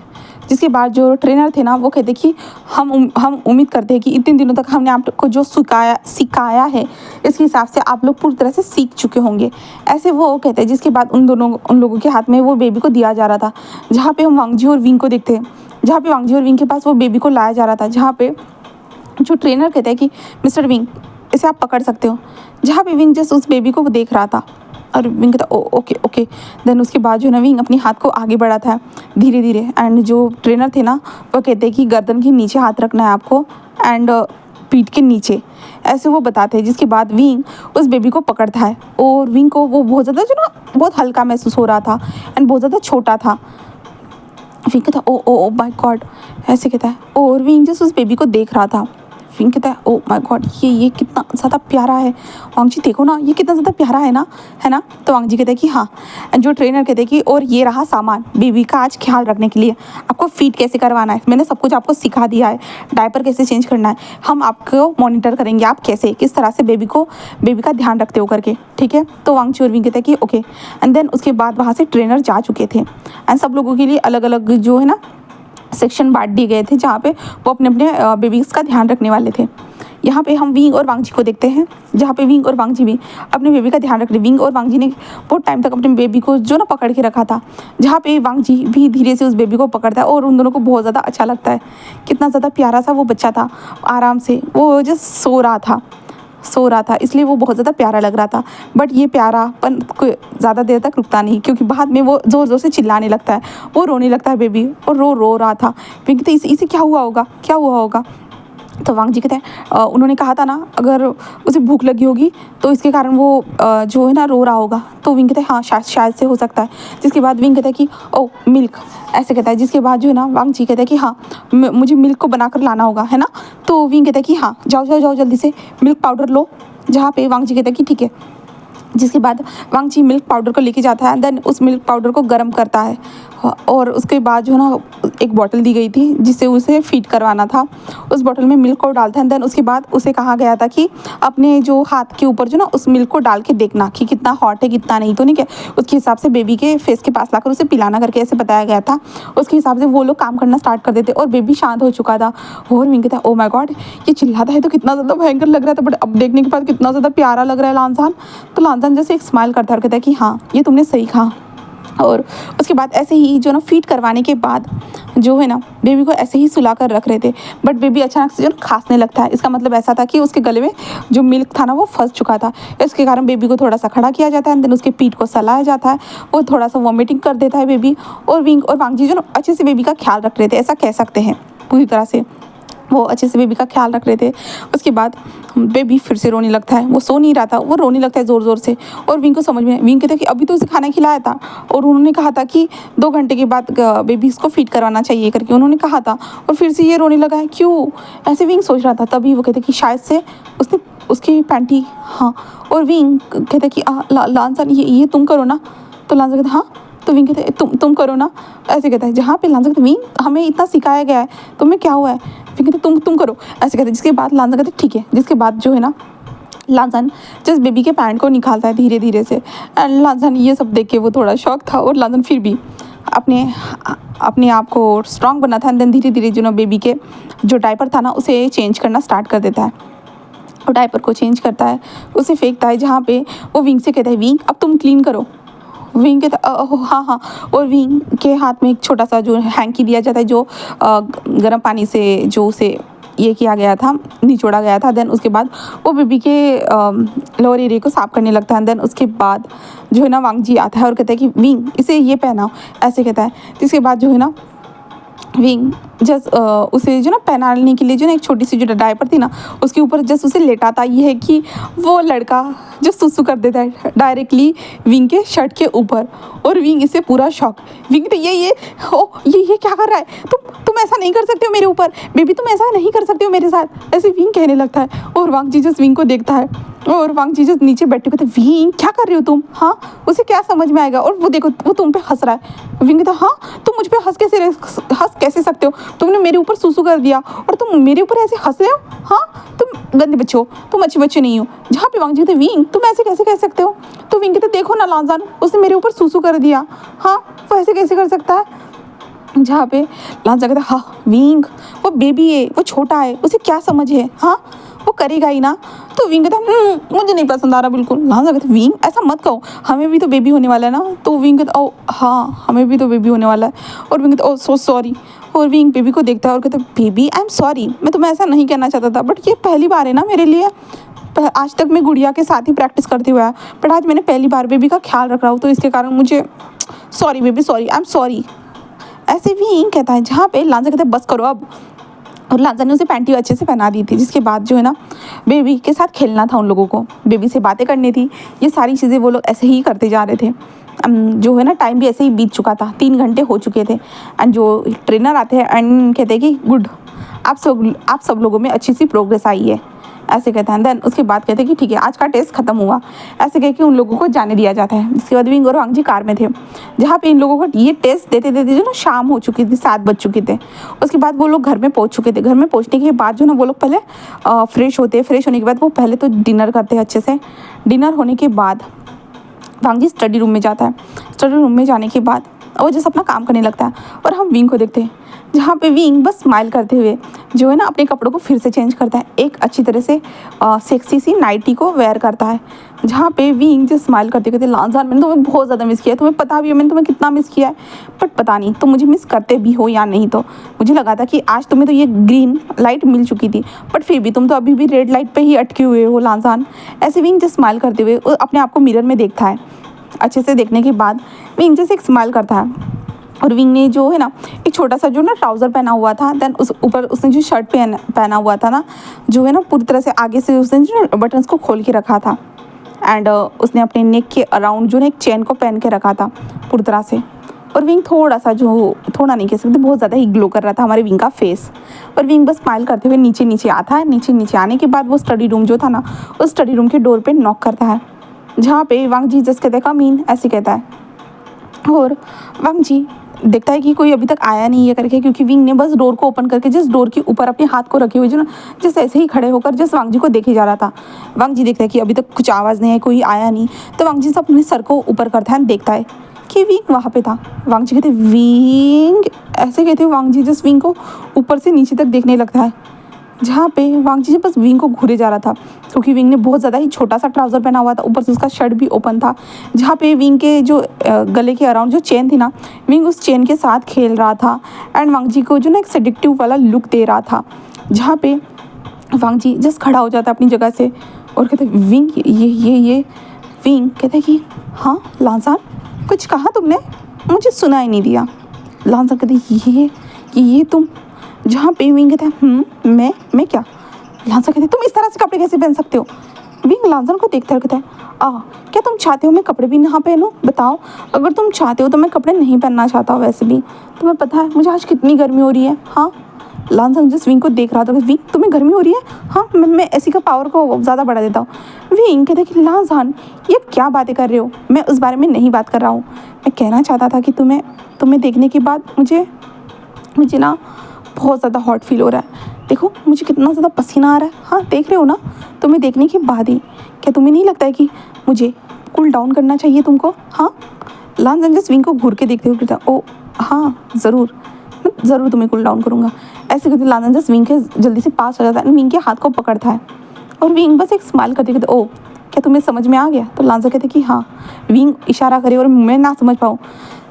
जिसके बाद जो ट्रेनर थे ना वो कहते कि हम उम्मीद करते हैं कि इतने दिनों तक हमने आपको जो सिखाया है इसके हिसाब से आप लोग पूरी तरह से सीख चुके होंगे, ऐसे वो कहते हैं। जिसके बाद उन लोगों के हाथ में वो बेबी को दिया जा रहा था, जहाँ पे हम वांगजी और विंग को देखते हैं, जहाँ पे वांगजी और विंग के पास वो बेबी को लाया जा रहा था, जहाँ पे जो ट्रेनर कहते हैं कि मिस्टर विंग इसे आप पकड़ सकते हो, जहाँ पे विंग जस्ट उस बेबी को देख रहा था और विंग कहता ओके ओके। देन उसके बाद जो है ना विंग अपनी हाथ को आगे बढ़ाता है धीरे धीरे, एंड जो ट्रेनर थे ना वो कहते हैं कि गर्दन के नीचे हाथ रखना है आपको एंड पीठ के नीचे, ऐसे वो बताते हैं। जिसके बाद विंग उस बेबी को पकड़ता है और विंग को वो बहुत ज़्यादा जो ना बहुत हल्का महसूस हो रहा था एंड बहुत ज़्यादा छोटा था। विंग कहता ओ ओ ओ माय गॉड ऐसे कहता है, और विंग जस्ट उस बेबी को देख रहा था। विंग कहता है ओ माय गॉड ये कितना ज़्यादा प्यारा है, वांगजी देखो ना ये कितना ज़्यादा प्यारा है ना। तो वांगजी कहते हैं कि हाँ। एंड जो ट्रेनर कहते हैं कि और ये रहा सामान बेबी का आज ख्याल रखने के लिए, आपको फीड कैसे करवाना है मैंने सब कुछ आपको सिखा दिया है, डायपर कैसे चेंज करना है हम आपको मॉनिटर करेंगे, आप कैसे किस तरह से बेबी का ध्यान रखते हो करके, ठीक है। तो वांगजी और विंग कहते हैं कि ओके। एंड देन उसके बाद वहाँ से ट्रेनर जा चुके थे एंड सब लोगों के लिए अलग अलग जो है ना सेक्शन बांट दिए गए थे, जहाँ पे वो अपने अपने बेबीज़ का ध्यान रखने वाले थे। यहाँ पे हम विंग और वांगजी को देखते हैं, जहाँ पे विंग और वांगजी भी अपने बेबी का ध्यान रख रहे। विंग और वांगजी ने बहुत टाइम तक अपने बेबी को जो ना पकड़ के रखा था, जहाँ पे वांगजी भी धीरे से उस बेबी को पकड़ता है और उन दोनों को बहुत ज़्यादा अच्छा लगता है। कितना ज़्यादा प्यारा सा वो बच्चा था, आराम से वो जस्ट सो रहा था इसलिए वो बहुत ज़्यादा प्यारा लग रहा था। बट ये प्यारापन ज़्यादा देर तक रुकता नहीं, क्योंकि बाद में वो ज़ोर ज़ोर से चिल्लाने लगता है, वो रोने लगता है बेबी, और रो रहा था। विंग तो इसे क्या हुआ होगा। तो वांगजी कहते हैं उन्होंने कहा था ना अगर उसे भूख लगी होगी तो इसके कारण वो जो है ना रो रहा होगा। तो विंग कहते हैं हाँ शायद से हो सकता है। जिसके बाद विंग कहता है कि ओ मिल्क ऐसे कहता है। जिसके बाद जो है ना वांगजी कहता है कि हाँ मुझे मिल्क को बनाकर लाना होगा, है ना। तो विंग कहता है कि हाँ जाओ जल्दी से मिल्क पाउडर लो, जहाँ पे वांगजी कहता है कि ठीक है। जिसके बाद वांगजी मिल्क पाउडर को लेके जाता है, देन उस मिल्क पाउडर को गर्म करता है और उसके बाद जो है ना एक बॉटल दी गई थी जिससे उसे फीड करवाना था, उस बॉटल में मिल्क को डालता है। देन उसके बाद उसे कहा गया था कि अपने जो हाथ के ऊपर जो ना उस मिल्क को डाल के देखना कि कितना हॉट है कितना नहीं, तो नहीं क्या उसके हिसाब से बेबी के फेस के पास लाकर उसे पिलाना करके ऐसे बताया गया था। उसके हिसाब से वो लोग काम करना स्टार्ट कर देते और बेबी शांत हो चुका था। और विंग कहता है ओ माय गॉड ये चिल्लाता है तो कितना ज़्यादा भयंकर लग रहा था, बट अब देखने के बाद कितना ज़्यादा प्यारा लग रहा है लानजान। तो लानजान जैसे एक स्माइल करता है और कहता है कि हाँ ये तुमने सही कहा। और उसके बाद ऐसे ही जो ना फीड करवाने के बाद जो है ना बेबी को ऐसे ही सुला कर रख रहे थे, बट बेबी अचानक से जो खांसने लगता है। इसका मतलब ऐसा था कि उसके गले में जो मिल्क था ना वो फंस चुका था। इसके कारण बेबी को थोड़ा सा खड़ा किया जाता है, देन उसके पीठ को सहलाया जाता है, वो थोड़ा सा वॉमिटिंग कर देता है बेबी। और विंग और वांगजी जो ना अच्छे से बेबी का ख्याल रख रहे थे, ऐसा कह सकते हैं पूरी तरह से वो अच्छे से बेबी का ख्याल रख रहे थे। उसके बाद बेबी फिर से रोने लगता है, वो सो नहीं रहा था, वो रोने लगता है ज़ोर ज़ोर से। और विंग को समझ में, विंग कहता है कि अभी तो उसे खाना खिलाया था और उन्होंने कहा था कि 2 घंटे के बाद बेबी इसको फीड करवाना चाहिए करके उन्होंने कहा था, और फिर से ये रोने लगा है क्यों, ऐसे विंग सोच रहा था। तभी वो कहते कि शायद से उसने उसकी पैंटी, हाँ। और विंग कहते कि लानसान ये तुम करो ना। तो लानसान कहता हाँ। तो विंग कहते तुम करो ना, ऐसे कहता है। जहाँ पे लानसान कहते विंग हमें इतना सिखाया गया है, तुम्हें क्या हुआ है। विंग कहते तुम करो, ऐसे कहते। जिसके बाद लानसान कहते ठीक है। जिसके बाद जो है ना लानसान जस्ट बेबी के पैंट को निकालता है धीरे धीरे से। एंड लानसान ये सब देख के वो थोड़ा शॉक था, और लानसान फिर भी अपने आप को स्ट्रॉन्ग बना था। एंड देन धीरे धीरे जो ना बेबी के जो डायपर था ना उसे चेंज करना स्टार्ट कर देता है, और डायपर को चेंज करता है, उसे फेंकता है। जहाँ पे वो विंग से कहता है विंग अब तुम क्लीन करो। विंग कहता हाँ। और विंग के हाथ में एक छोटा सा जो हैंकी दिया जाता है, जो गर्म पानी से जो उसे ये किया गया था, निचोड़ा गया था। देन उसके बाद वो बेबी के लोअर एरिया को साफ करने लगता है। देन उसके बाद जो है ना वांगजी आता है और कहता है कि विंग इसे ये पहनाओ, ऐसे कहता है। जिसके बाद जो है ना विंग जस्ट उसे जो ना पहनाने के लिए जो ना एक छोटी सी जो डायपर थी ना उसके ऊपर जस्ट उसे लेटाता। ये है कि वो लड़का जो सुसु कर देता है डायरेक्टली विंग के शर्ट के ऊपर, और विंग इससे पूरा शॉक। विंग तो ये क्या कर रहा है, तुम ऐसा नहीं कर सकते हो मेरे ऊपर, बेबी तुम ऐसा नहीं कर सकते हो मेरे साथ, ऐसे विंग कहने लगता है। और वांगजी जस्ट विंग को देखता है, और वांगजी जस्ट नीचे बैठे कहते विंग क्या कर रही हो तुम, हाँ उसे क्या समझ में आएगा। और वो देखो वो तुम पे हंस रहा है। विंग कहता हाँ तुम मुझ पे हंस कैसे सकते हो, तुमने मेरे ऊपर सुसु कर दिया और तुम मेरे ऊपर ऐसे हंस रहे हो, हाँ तुम गंदे बच्चे हो, तुम अच्छे बच्चे नहीं हो। जहाँ पे वांगजी कहते विंग तुम ऐसे कैसे कह सकते हो। तो विंग कहते देखो ना लानजान उसने मेरे ऊपर सुसु कर दिया, हाँ वो ऐसे कैसे कर सकता है। जहाँ पे लांजा कहता है हाँ विंग वो बेबी है, वो छोटा है, उसे क्या समझ है, हाँ वो करेगा ही ना। तो विंग कहता है मुझे नहीं पसंद आ रहा बिल्कुल। लांजा कहता है विंग ऐसा मत कहो, हमें भी तो बेबी होने वाला है ना। तो विंग कहता है ओ हाँ हमें भी तो बेबी होने वाला है। और विंग कहता है ओ सो सॉरी। और विंग बेबी को देखता है और कहता है बेबी आई एम सॉरी, मैं तुम्हें ऐसा नहीं कहना चाहता था, बट ये पहली बार है ना मेरे लिए। आज तक मैं गुड़िया के साथ ही प्रैक्टिस करती हुआ है, बट आज मैंने पहली बार बेबी का ख्याल रख रहा हूँ, तो इसके कारण मुझे sorry baby, sorry I am sorry. ऐसे भी कहता है। जहाँ पे लांजा कहता है बस करो अब। और लांजा ने उसे पैंटी अच्छे से पहना दी थी, जिसके बाद जो है ना बेबी के साथ खेलना था उन लोगों को, बेबी से बातें करनी थी, ये सारी चीज़ें वो लोग ऐसे ही करते जा रहे थे। जो है ना टाइम भी ऐसे ही बीत चुका था, 3 घंटे हो चुके थे। एंड जो ट्रेनर आते हैं एंड कहते हैं कि गुड, आप सब लोगों में अच्छी सी प्रोग्रेस आई है, ऐसे कहते हैं। देन उसके बाद कहते हैं कि ठीक है आज का टेस्ट खत्म हुआ, ऐसे कह के उन लोगों को जाने दिया जाता है। जिसके बाद विंग और वांग जी कार में थे, जहाँ पे इन लोगों को ये टेस्ट देते देते जो ना शाम हो चुकी थी, 7 बज चुके थे। उसके बाद वो लोग घर में पहुँच चुके थे। घर में पहुँचने के बाद जो ना वो लोग पहले फ्रेश होते हैं। फ्रेश होने के बाद वो पहले तो डिनर करते हैं अच्छे से। डिनर होने के बाद वांग जी स्टडी रूम में जाता है। स्टडी रूम में जाने के बाद वो जैसे अपना काम करने लगता है और हम विंग को देखते हैं, जहाँ पे विंग बस स्माइल करते हुए जो है ना अपने कपड़ों को फिर से चेंज करता है, एक अच्छी तरह से सेक्सी सी नाइटी को वेयर करता है। जहाँ पे विंग जो स्माइल करते कहते लांजा मैंने तुम्हें बहुत ज़्यादा मिस किया है, तुम्हें पता भी है मैंने तुम्हें कितना मिस किया है, बट पता नहीं तुम मुझे मिस करते भी हो या नहीं। तो मुझे लगा था कि आज तुम्हें तो ये ग्रीन लाइट मिल चुकी थी, बट फिर भी तुम तो अभी भी रेड लाइट पे ही अटके हुए हो लांजान। ऐसे विंग जो स्माइल करते हुए अपने आप को मिरर में देखता है। अच्छे से देखने के बाद विंग जैसे एक स्माइल करता है। और विंग ने जो है ना एक छोटा सा जो ना ट्राउज़र पहना हुआ था, देन उस ऊपर उसने जो शर्ट पहना हुआ था ना, जो है ना पूरी तरह से आगे से उसने जो बटन्स को खोल के रखा था। एंड उसने अपने नेक के अराउंड जो ना एक चेन को पहन के रखा था पूरी तरह से। और विंग थोड़ा सा जो थोड़ा नहीं कह सकते, बहुत ज़्यादा ही ग्लो कर रहा था हमारे विंग का फेस। और विंग बस स्माइल करते हुए नीचे नीचे आता है। नीचे नीचे आने के बाद वो स्टडी रूम जो था ना, उस स्टडी रूम के डोर पे नॉक करता है, जहाँ पे वांग जी जस्ट कहता है कम इन, ऐसे कहता है। और वांग जी देखता है कि कोई अभी तक आया नहीं है करके, क्योंकि विंग ने बस डोर को ओपन करके जस्ट डोर के ऊपर अपने हाथ को रखे हुए जो ना जस्ट ऐसे ही खड़े होकर जस्ट वांग जी को देखे जा रहा था। वांग जी देखता है कि अभी तक कुछ आवाज़ नहीं है, कोई आया नहीं। तो वांग जी से अपने सर को ऊपर करता है, देखता है कि विंग वहाँ पे था। वांग जी कहते विंग, ऐसे कहते हुए वांग जी जस्ट विंग को ऊपर से नीचे तक देखने लगता है, जहाँ पे वांग जी बस विंग को घूरे जा रहा था, क्योंकि विंग ने बहुत ज़्यादा ही छोटा सा ट्राउज़र पहना हुआ था, ऊपर से उसका शर्ट भी ओपन था। जहाँ पे विंग के जो गले के अराउंड जो चेन थी ना, विंग उस चेन के साथ खेल रहा था एंड वांग जी को जो ना एक सेडिक्टिव वाला लुक दे रहा था। जहाँ पे वांग जी जस्ट खड़ा हो जाता अपनी जगह से और कहते विंग ये विंग कहते कि हाँ लांसान कुछ कहा तुमने, मुझे सुना ही नहीं दिया। लांसान कहते ये तुम। जहाँ पे विंग कहता है मैं क्या। लांजा कहते तुम इस तरह से कपड़े कैसे पहन सकते हो। विंग लांजा को देखता है, कहता है क्या तुम चाहते हो मैं कपड़े भी ना पहनूं, बताओ। अगर तुम चाहते हो तो मैं कपड़े नहीं पहनना चाहता हूँ, वैसे भी तुम्हें पता है मुझे आज कितनी गर्मी हो रही है। हाँ लांजा जिस विंग को देख रहा था, विंग तुम्हें गर्मी हो रही है, हाँ मैं ऐसी का पावर को ज़्यादा बढ़ा देता हूँ। विंग कहते कि लांजान ये क्या बातें कर रहे हो, मैं उस बारे में नहीं बात कर रहा हूँ। मैं कहना चाहता था कि तुम्हें देखने के बाद मुझे ना बहुत ज़्यादा हॉट फील हो रहा है। देखो मुझे कितना ज़्यादा पसीना आ रहा है, हाँ देख रहे हो ना। तुम्हें देखने के बाद ही क्या तुम्हें नहीं लगता है कि मुझे कूल डाउन करना चाहिए तुमको। हाँ लांजन जस्ट विंग को घूर के देखते हुए कहता ओ हाँ ज़रूर, मैं ज़रूर तुम्हें कूल डाउन करूँगा। ऐसे करते लांजन जस्ट विंग के जल्दी से पास हो जाता है, विंग के हाथ को पकड़ता है और विंग बस एक स्माइल करते कहते ओ क्या तुम्हें समझ में आ गया। तो लांजा कहते कि हाँ। विंग इशारा करे और मैं ना समझ पाऊँ,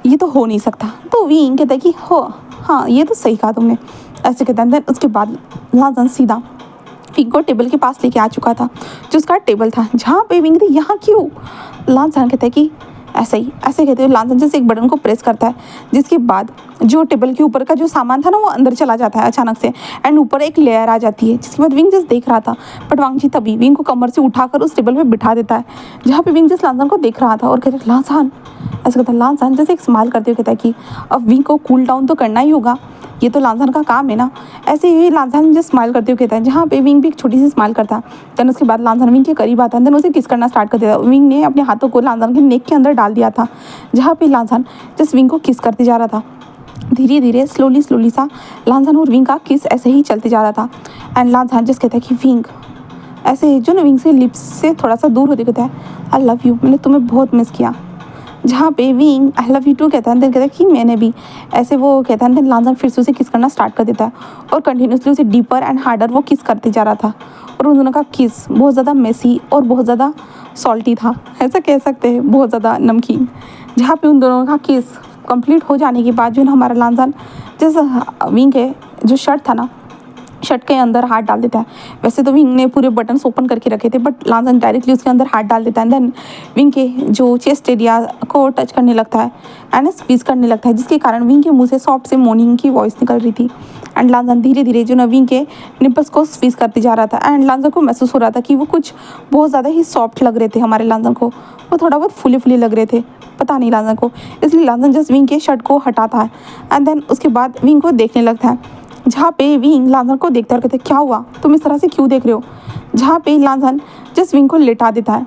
ये तो हो नहीं सकता। तो विंग कहता है कि हो हाँ ये तो सही कहा तुमने, ऐसे कहता है। देन उसके बाद लांजन सीधा विंग को टेबल के पास लेके आ चुका था, जो उसका टेबल था। जहाँ पे विंग थी यहाँ क्यों। लांजन कहता है कि ऐसे कहते हुए लांजन जैसे एक बटन को प्रेस करता है, जिसके बाद जो टेबल के ऊपर का जो सामान था ना वो अंदर चला जाता है अचानक से एंड ऊपर एक लेयर आ जाती है। जिसके बाद विंग जस्ट देख रहा था, बट वांग जी तभी विंग को कमर से उठाकर उस टेबल पे बिठा देता है, जहाँ पे विंग जस्ट लांजन को देख रहा था और कहता है लांजन, ऐसा कहता है लांजन जैसे एक स्माइल करते हुए कहता है कि अब विंग को कूल डाउन तो करना ही होगा, ये तो लांजन का काम है ना। ऐसे ही लांजन जस्ट स्माइल करते हुए कहता है, जहाँ पे विंग भी एक छोटी सी स्माइल करता है। देन उसके बाद लांजन विंग के करीब आता है, देन उसे किस करना स्टार्ट कर देता है। विंग ने अपने हाथों को लांजन के नेक के अंदर डाल दिया था, जहाँ पे लांजन जस्ट विंग को किस करते जा रहा था। धीरे धीरे स्लोली सा लांजन और विंग का किस ऐसे ही चलते जा रहा था। एंड लांजन जस्ट कहता है कि विंग, ऐसे जो ना विंग से लिप्स से थोड़ा सा दूर होते कहता है आई लव यू, मैंने तुम्हें बहुत मिस किया। जहाँ पे Wing I love you too कहता है, देन कहता है कि मैंने भी, ऐसे वो कहता है। देन लांजन फिर से उसे किस करना स्टार्ट कर देता है और कंटिन्यूसली उसे डीपर एंड हार्डर वो किस करते जा रहा था। और उन दोनों का किस बहुत ज़्यादा मेसी और बहुत ज़्यादा सॉल्टी था, ऐसा कह सकते हैं, बहुत ज़्यादा नमकीन। जहाँ पे उन दोनों का किस कंप्लीट हो जाने के बाद जो ना हमारा लांजन जैसे विंग के जो शर्ट था ना, शर्ट के अंदर हाथ डाल देता है। वैसे तो विंग ने पूरे बटन्स ओपन करके रखे थे, बट लांजन डायरेक्टली उसके अंदर हाथ डाल देता है। देन विंग के जो चेस्ट एरिया को टच करने लगता है एंड स्क्वीज करने लगता है, जिसके कारण विंग के मुंह से सॉफ्ट से मोर्निंग की वॉइस निकल रही थी। एंड लांजन धीरे धीरे जो ना विंग के निपल्स को स्क्वीज करते जा रहा था। एंड लांजन को महसूस हो रहा था कि वो कुछ बहुत ज़्यादा ही सॉफ्ट लग रहे थे हमारे लांजन को, वो थोड़ा बहुत फूले फूले लग रहे थे, पता नहीं लांजन को। इसलिए लांजन जस्ट विंग के शर्ट को हटाता है एंड देन उसके बाद विंग को देखने लगता है। जहाँ पे विंग लांजन को देखता है और कहते क्या हुआ, तुम इस तरह से क्यों देख रहे हो। जहाँ पे लांजन जस्ट विंग को लेटा देता है।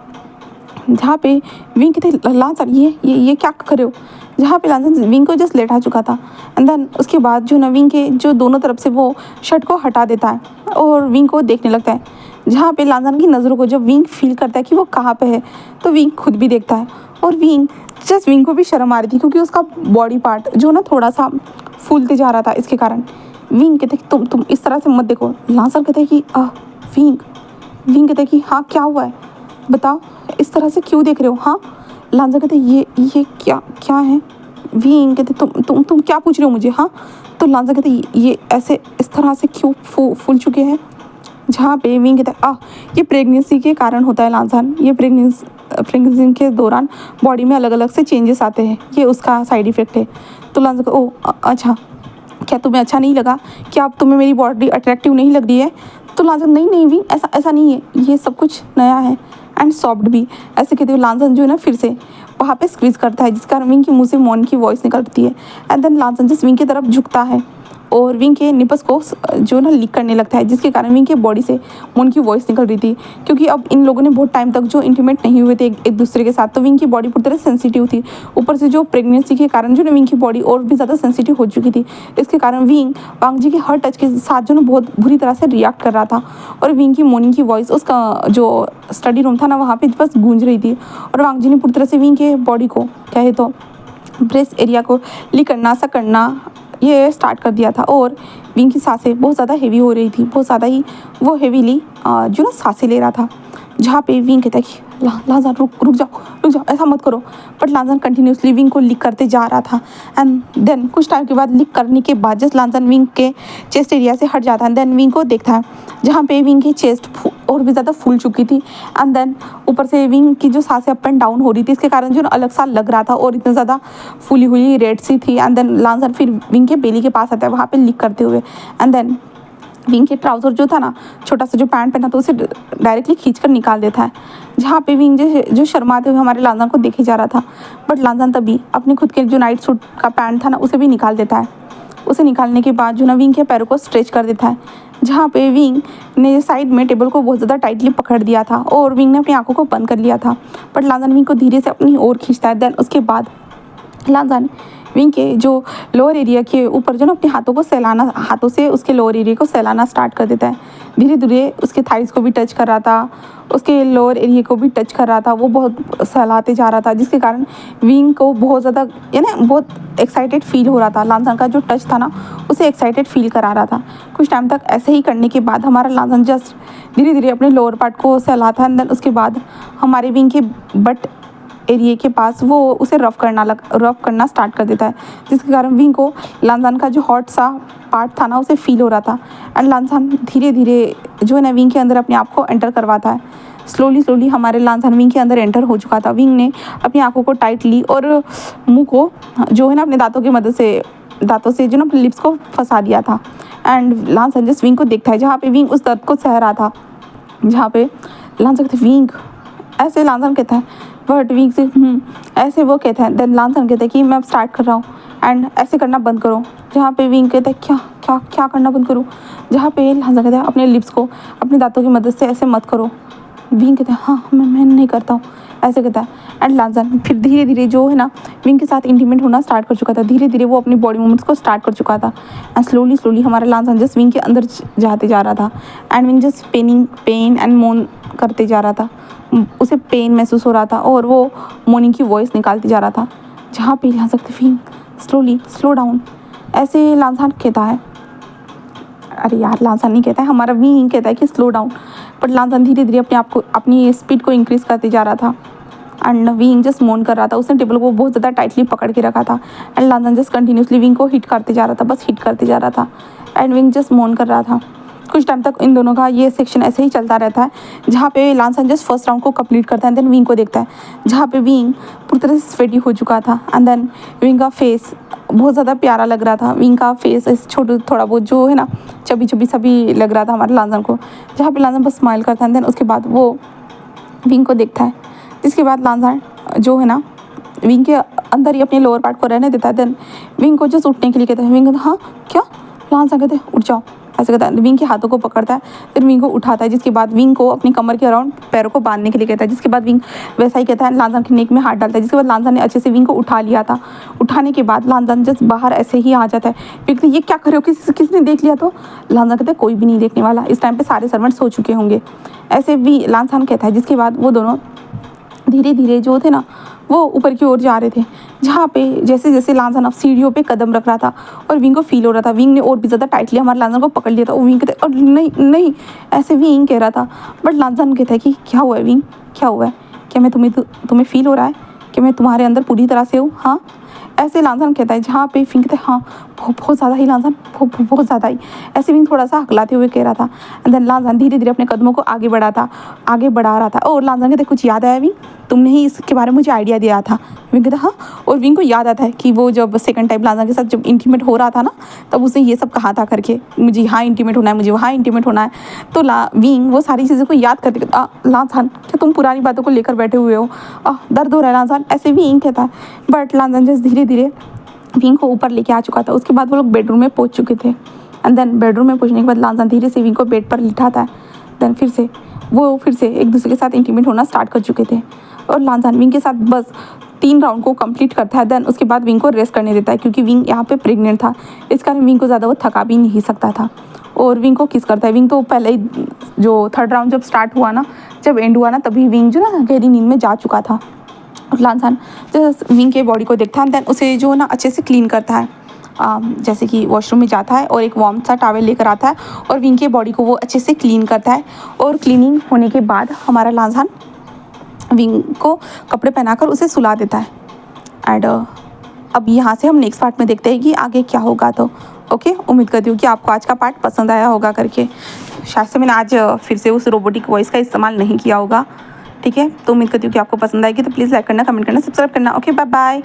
जहाँ पे विंग कहते लांजन ये क्या कर रहे हो। जहाँ पे लांजन विंग को जस्ट लेटा चुका था एंड देन उसके बाद जो ना विंग के जो दोनों तरफ से वो शर्ट को हटा देता है और विंग को देखने लगता है। जहाँ पे लांजन की नज़रों को जब विंग फील करता है कि वो कहाँ पे है, तो विंग खुद भी देखता है और विंग को भी शर्म आ रही थी, क्योंकि उसका बॉडी पार्ट जो ना थोड़ा सा फूलते जा रहा था। इसके कारण विंग कहते कि तुम इस तरह से मत देखो। लांजन कहते कि विंग कहते कि हाँ क्या हुआ है, बताओ इस तरह से क्यों देख रहे हो। हाँ लांजन कहते ये क्या है। विंग कहते तुम क्या पूछ रहे हो मुझे। हाँ तो लांजन कहते ये ऐसे इस तरह से क्यों फूल चुके हैं। जहाँ पे विंग कहता है ये प्रेगनेंसी के कारण होता है लांजन, ये प्रेगनेंसी के दौरान बॉडी में अलग अलग से चेंजेस आते हैं, ये उसका साइड इफ़ेक्ट है। तो लांजन को अच्छा, क्या तुम्हें अच्छा नहीं लगा, क्या अब तुम्हें मेरी बॉडी अट्रैक्टिव नहीं लग रही है। तो लांजन नहीं विंग ऐसा नहीं है, ये सब कुछ नया है एंड सॉफ्ट भी, ऐसे कहते हुए लांजन जो है ना फिर से वहाँ पे स्क्वीज करता है, जिस कारण विंग के मुँह से मौन की वॉइस निकलती है। एंड देन लांजन जिस विंग की तरफ झुकता है और विंग के निपल्स को जो ना लीक करने लगता है, जिसके कारण विंग के बॉडी से मौन की वॉइस निकल रही थी। क्योंकि अब इन लोगों ने बहुत टाइम तक जो इंटीमेट नहीं हुए थे एक दूसरे के साथ, तो विंग की बॉडी पूरी तरह सेंसिटिव थी। ऊपर से जो प्रेगनेंसी के कारण जो ना विंग की बॉडी और भी ज़्यादा सेंसिटिव हो चुकी थी। इसके कारण विंग वांग जी के हर टच के साथ जो ना बहुत बुरी तरह से रिएक्ट कर रहा था और विंग की मॉर्निंग की वॉइस उसका जो स्टडी रूम था ना वहाँ पर बस गूंज रही थी। और वांग जी ने पूरी तरह से विंग के बॉडी को कहे तो ब्रेस्ट एरिया को लीक करना सा करना ये स्टार्ट कर दिया था। और विंग की सांसें बहुत ज़्यादा हेवी हो रही थी, बहुत ज़्यादा ही वो हेवीली जो ना सांसें ले रहा था। जहाँ पे विंग कहता है कि लांजन रुक जाओ ऐसा मत करो, बट लांजन कंटिन्यूसली विंग को लीक करते जा रहा था। एंड देन कुछ टाइम के बाद लीक करने के बाद जस्ट लांजन विंग के चेस्ट एरिया से हट जाता है। देन विंग को देखता है जहाँ पे विंग की चेस्ट और भी ज़्यादा फूल चुकी थी एंड देन ऊपर से विंग की जो सांसें अप एंड डाउन हो रही थी, इसके कारण जो अलग सा लग रहा था और इतना ज़्यादा फूली हुई रेड सी थी। एंड देन लांजन फिर विंग के बेली के पास आता है वहाँ पे लीक करते हुए। एंड देन विंग के ट्राउज़र जो था ना, छोटा सा जो पैंट पहना था, उसे डायरेक्टली खींच कर निकाल देता है। जहाँ पे विंग जो शर्माते हुए हमारे लांजन को देखे जा रहा था, बट लांजन तभी अपने खुद के जो नाइट सूट का पैंट था ना उसे भी निकाल देता है। उसे निकालने के बाद जो ना विंग के पैरों को स्ट्रेच कर देता है। जहाँ पे विंग ने साइड में टेबल को बहुत ज़्यादा टाइटली पकड़ दिया था और विंग ने अपनी आंखों को बंद कर लिया था, बट लांजन विंग को धीरे से अपनी ओर खींचता है। देन उसके बाद लांजन विंग के जो लोअर एरिया के ऊपर जो ना अपने हाथों से उसके लोअर एरिया को सहलाना स्टार्ट कर देता है। धीरे धीरे उसके थाइस को भी टच कर रहा था, उसके लोअर एरिया को भी टच कर रहा था, वो बहुत सहलाते जा रहा था, जिसके कारण विंग को बहुत ज़्यादा बहुत एक्साइटेड फील हो रहा था। लांजन का जो टच था ना उसे एक्साइटेड फील करा रहा था। कुछ टाइम तक ऐसे ही करने के बाद हमारा लांजन जस्ट धीरे धीरे अपने लोअर पार्ट को सहलाता है। देन उसके बाद हमारे विंग के बट एरिया के पास वो उसे रफ करना स्टार्ट कर देता है, जिसके कारण विंग को लांजन का जो हॉट सा पार्ट था ना उसे फील हो रहा था। एंड लांजन धीरे धीरे जो है ना विंग के अंदर अपने आप को एंटर करवाता है। स्लोली हमारे लांजन विंग के अंदर एंटर हो चुका था। विंग ने अपनी आंखों को टाइट ली और मुंह को जो है ना अपने दांतों से जो ना अपने लिप्स को फंसा दिया था। एंड लांजन जिस विंग को देखता है जहाँ पे विंग उस दर्द को सह रहा था, जहाँ पे लांजन कहते विंग ऐसे लांजन कहता है, बट विंग से ऐसे वो कहता है। देन लांजन कहता है कि मैं अब स्टार्ट कर रहा हूँ एंड ऐसे करना बंद करो। जहाँ पे विंग कहता है क्या करना बंद करूँ। जहाँ पे लांजन कहता है अपने लिप्स को अपने दांतों की मदद से ऐसे मत करो। विंग कहता है हाँ मैं नहीं करता हूँ, ऐसे कहता है। एंड लांजन फिर धीरे धीरे जो है ना विंग के साथ इंटीमेट होना स्टार्ट कर चुका था। धीरे धीरे वो अपनी बॉडी मूवमेंट्स को स्टार्ट कर चुका था। एंड स्लोली हमारा लांजन जस्ट विंग के अंदर जाते जा रहा था। And Wing just pain and moan करते जा रहा था। उसे पेन महसूस हो रहा था और वो मॉर्निंग की वॉइस निकालती जा रहा था, जहाँ पे ला सकते विंग स्लोली स्लो डाउन, ऐसे लांसान कहता है। अरे यार, लांसान नहीं कहता है, हमारा विंग कहता है कि स्लो डाउन, बट लांसान धीरे धीरे अपने आप को, अपनी स्पीड को इंक्रीज़ करते जा रहा था। एंड विंग जस्ट मोन कर रहा था, उसने टेबल को बहुत ज़्यादा टाइटली पकड़ के रखा था। एंड लांसान जस्ट कंटिन्यूसली विंग को हिट करते जा रहा था, बस हिट करते जा रहा था। एंड विंग जस्ट मोन कर रहा था। कुछ टाइम तक इन दोनों का ये सेक्शन ऐसे ही चलता रहता है, जहाँ पे लांसान जस्ट फर्स्ट राउंड को कंप्लीट करता है, देन विंग को देखता है, जहाँ पे विंग पूरी तरह से स्वेटी हो चुका था। एंड देन विंग का फेस बहुत ज़्यादा प्यारा लग रहा था। विंग का फेस छोटा थोड़ा बहुत जो है ना, चबी चबी सभी लग रहा था हमारे लांसान को, जहाँ पे लांसान बस स्माइल करता है। देन उसके बाद वो विंग को देखता है, जिसके बाद लांसान जो है ना विंग के अंदर ही अपने लोअर पार्ट को रहने देता है। देन विंग को जस्ट उठने के लिए कहता है। विंग कहता है हाँ क्या, लांसान कहते हैं उठ जाओ, ऐसे कहता है। विंग के हाथों को पकड़ता है, फिर विंग को उठाता है, जिसके बाद विंग को अपनी कमर के अराउंड पैरों को बांधने के लिए कहता है। जिसके बाद विंग वैसा ही कहता है, लांसान के नेक में हाथ डालता है। जिसके बाद लांसान ने अच्छे से विंग को उठा लिया था। उठाने के बाद लांसान जस्ट बाहर ऐसे ही आ जाता है। विंग ये क्या कर रहे हो, किसने देख लिया तो? लांसान कहता है कोई भी नहीं देखने वाला, इस टाइम पे सारे सर्वेंट्स सो चुके होंगे, ऐसे भी लांसान कहता है। जिसके बाद वो दोनों धीरे धीरे जो थे ना वो ऊपर की ओर जा रहे थे, जहाँ पे जैसे जैसे लांसान अब सीढ़ियों पे कदम रख रहा था और विंग को फील हो रहा था। विंग ने और भी ज़्यादा टाइटली हमारे लांसान को पकड़ लिया था। और विंग कहते और नहीं नहीं, ऐसे विंग कह रहा था, बट लांसान कहता है कि क्या हुआ है विंग, क्या हुआ है, क्या मैं तुम्हें फील हो रहा है कि मैं तुम्हारे अंदर पूरी तरह से हूँ? हाँ, ऐसे लांसान कहता है, जहाँ पे विंग कहता है हाँ बहुत ज़्यादा ही लांसान, बहुत ज़्यादा ही, ऐसे विंग थोड़ा सा हकलाते हुए कह रहा था। एंड देन लांसान धीरे धीरे अपने कदमों को आगे बढ़ा रहा था। और लांसान कहते कुछ याद आया विंग, तुमने ही इसके बारे में मुझे आइडिया दिया था। विंग कहता हाँ, और विंग को याद आता है कि वो जब सेकंड टाइम लांसान के साथ जब इंटीमेट हो रहा था ना, तब उसने ये सब कहा था करके, मुझे यहाँ इंटीमेट होना है, मुझे वहाँ इंटीमेट होना है। तो विंग वो सारी चीज़ों को याद करते लांसान क्या तुम पुरानी बातों को लेकर बैठे हुए हो, दर्द हो रहा है लांसान, ऐसे विंग कहता है। बट लांसान जस्ट धीरे धीरे विंग को ऊपर लेके आ चुका था। उसके बाद वो लोग बेडरूम में पहुंच चुके थे। एंड देन बेडरूम में पहुंचने के बाद लांसान धीरे से विंग को बेड पर लिटाता है। देन फिर से एक दूसरे के साथ इंटीमेट होना स्टार्ट कर चुके थे। और लांसान विंग के साथ बस 3 राउंड को कंप्लीट करता है। देन उसके बाद विंग को रेस्ट करने देता है, क्योंकि विंग यहाँ पे प्रेग्नेंट था, इस कारण विंग को ज़्यादा वो थका भी नहीं सकता था। और विंग को किस करता है। विंग तो पहले ही जो 3rd राउंड जब स्टार्ट हुआ ना, जब एंड हुआ ना, तभी विंग जो ना गहरी नींद में जा चुका था। और लांसान जस्ट विंग के बॉडी को देखता है, देन उसे जो ना अच्छे से क्लीन करता है, जैसे कि वॉशरूम में जाता है और एक वार्म सा टॉवल लेकर आता है और विंग के बॉडी को वो अच्छे से क्लीन करता है। और क्लीनिंग होने के बाद हमारा लांसान विंग को कपड़े पहनाकर उसे सुला देता है। एंड अब यहाँ से हम नेक्स्ट पार्ट में देखते हैं कि आगे क्या होगा। तो ओके, उम्मीद करती हूँ कि आपको आज का पार्ट पसंद आया होगा करके। शायद से मैंने आज फिर से उस रोबोटिक वॉइस का इस्तेमाल नहीं किया होगा, ठीक है। तो उम्मीद करती हूँ कि आपको पसंद आएगी। तो प्लीज़ लाइक करना, कमेंट करना, सब्सक्राइब करना। Okay, bye bye.